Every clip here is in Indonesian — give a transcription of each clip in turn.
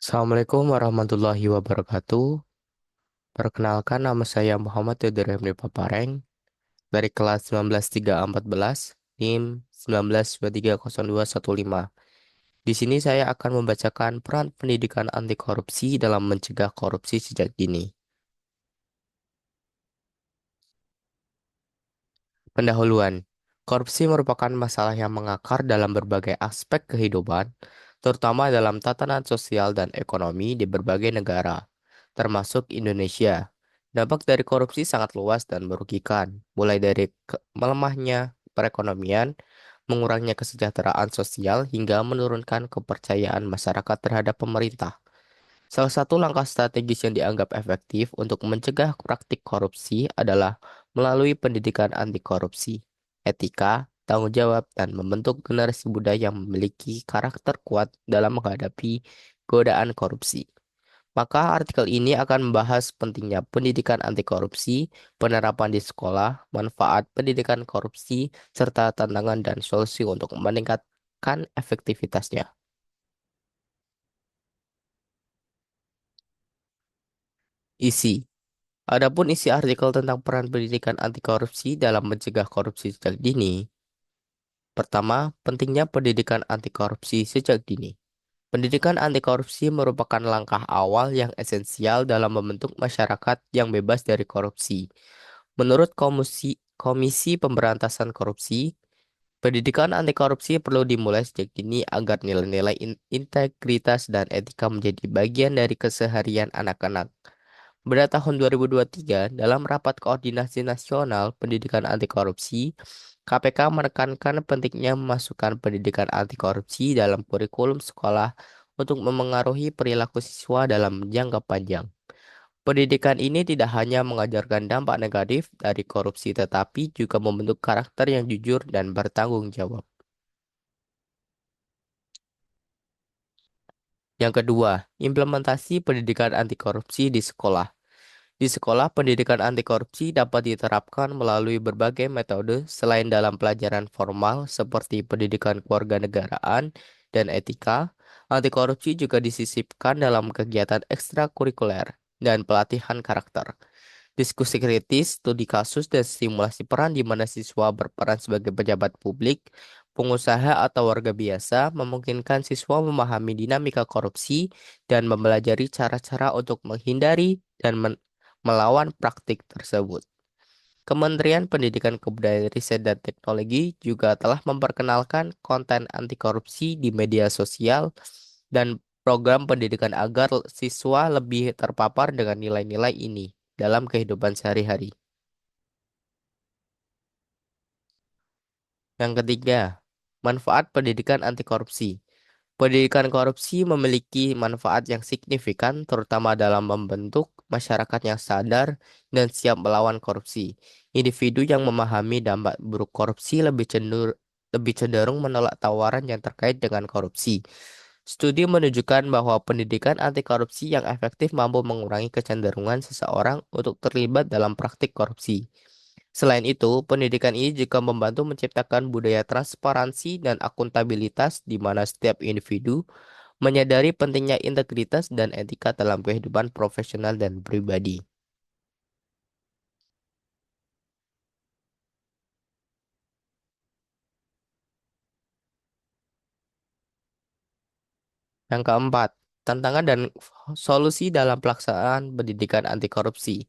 Assalamualaikum warahmatullahi wabarakatuh. Perkenalkan nama saya Muhammad Theodor Hamdi Papareng dari kelas 19-3-14 NIM 19230215. Di sini saya akan membacakan peran pendidikan anti korupsi dalam mencegah korupsi sejak dini. Pendahuluan. Korupsi merupakan masalah yang mengakar dalam berbagai aspek kehidupan, terutama dalam tatanan sosial dan ekonomi di berbagai negara, termasuk Indonesia. Dampak dari korupsi sangat luas dan merugikan, mulai dari melemahnya perekonomian, mengurangnya kesejahteraan sosial, hingga menurunkan kepercayaan masyarakat terhadap pemerintah. Salah satu langkah strategis yang dianggap efektif untuk mencegah praktik korupsi adalah melalui pendidikan anti korupsi, etika, tanggung jawab, dan membentuk generasi muda yang memiliki karakter kuat dalam menghadapi godaan korupsi. Maka artikel ini akan membahas pentingnya pendidikan anti korupsi, penerapan di sekolah, manfaat pendidikan korupsi, serta tantangan dan solusi untuk meningkatkan efektivitasnya. Isi. Adapun isi artikel tentang peran pendidikan anti korupsi dalam mencegah korupsi sejak dini. Pertama, pentingnya pendidikan anti korupsi sejak dini. Pendidikan anti korupsi merupakan langkah awal yang esensial dalam membentuk masyarakat yang bebas dari korupsi. Menurut Komisi Pemberantasan Korupsi, pendidikan anti korupsi perlu dimulai sejak dini agar nilai-nilai integritas dan etika menjadi bagian dari keseharian anak-anak. Pada tahun 2023, dalam rapat koordinasi nasional pendidikan anti korupsi, KPK menekankan pentingnya memasukkan pendidikan anti korupsi dalam kurikulum sekolah untuk memengaruhi perilaku siswa dalam jangka panjang. Pendidikan ini tidak hanya mengajarkan dampak negatif dari korupsi, tetapi juga membentuk karakter yang jujur dan bertanggung jawab. Yang kedua, implementasi pendidikan anti korupsi di sekolah. Di sekolah, pendidikan anti korupsi dapat diterapkan melalui berbagai metode selain dalam pelajaran formal seperti pendidikan kewarganegaraan dan etika. Anti korupsi juga disisipkan dalam kegiatan ekstrakurikuler dan pelatihan karakter. Diskusi kritis, studi kasus, dan simulasi peran di mana siswa berperan sebagai pejabat publik, pengusaha, atau warga biasa memungkinkan siswa memahami dinamika korupsi dan mempelajari cara-cara untuk menghindari dan melawan praktik tersebut. Kementerian Pendidikan Kebudayaan Riset dan Teknologi juga telah memperkenalkan konten anti korupsi di media sosial dan program pendidikan agar siswa lebih terpapar dengan nilai-nilai ini dalam kehidupan sehari-hari. Yang ketiga, manfaat pendidikan anti korupsi. Pendidikan korupsi memiliki manfaat yang signifikan, terutama dalam membentuk masyarakat yang sadar dan siap melawan korupsi. Individu yang memahami dampak buruk korupsi lebih cenderung menolak tawaran yang terkait dengan korupsi. Studi menunjukkan bahwa pendidikan anti korupsi yang efektif mampu mengurangi kecenderungan seseorang untuk terlibat dalam praktik korupsi. Selain itu, pendidikan ini juga membantu menciptakan budaya transparansi dan akuntabilitas di mana setiap individu menyadari pentingnya integritas dan etika dalam kehidupan profesional dan pribadi. Yang keempat, tantangan dan solusi dalam pelaksanaan pendidikan anti korupsi.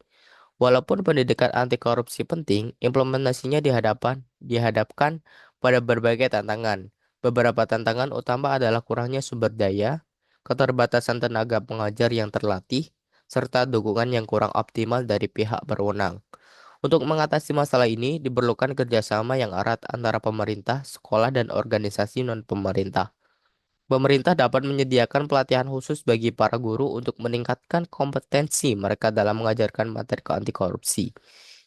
Walaupun pendidikan anti korupsi penting, implementasinya dihadapkan pada berbagai tantangan. Beberapa tantangan utama adalah kurangnya sumber daya, keterbatasan tenaga pengajar yang terlatih, serta dukungan yang kurang optimal dari pihak berwenang. Untuk mengatasi masalah ini, diperlukan kerjasama yang erat antara pemerintah, sekolah, dan organisasi non-pemerintah. Pemerintah dapat menyediakan pelatihan khusus bagi para guru untuk meningkatkan kompetensi mereka dalam mengajarkan materi anti korupsi.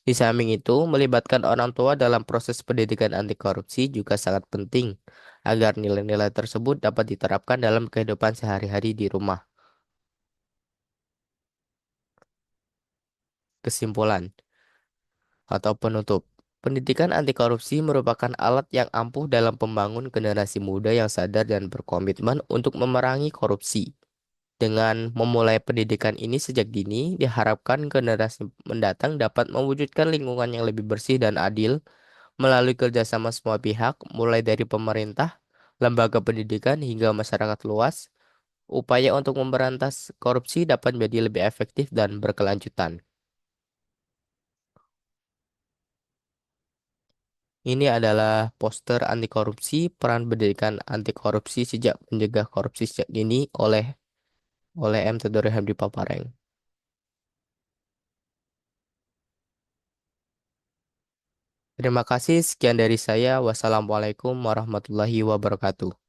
Di samping itu, melibatkan orang tua dalam proses pendidikan anti korupsi juga sangat penting agar nilai-nilai tersebut dapat diterapkan dalam kehidupan sehari-hari di rumah. Kesimpulan atau penutup. Pendidikan anti korupsi merupakan alat yang ampuh dalam membangun generasi muda yang sadar dan berkomitmen untuk memerangi korupsi. Dengan memulai pendidikan ini sejak dini, diharapkan generasi mendatang dapat mewujudkan lingkungan yang lebih bersih dan adil melalui kerjasama semua pihak, mulai dari pemerintah, lembaga pendidikan, hingga masyarakat luas. Upaya untuk memberantas korupsi dapat menjadi lebih efektif dan berkelanjutan. Ini adalah poster anti korupsi, peran pendidikan anti korupsi sejak mencegah korupsi sejak dini oleh M. Todori Hamdi Papareng. Terima kasih, sekian dari saya. Wassalamualaikum warahmatullahi wabarakatuh.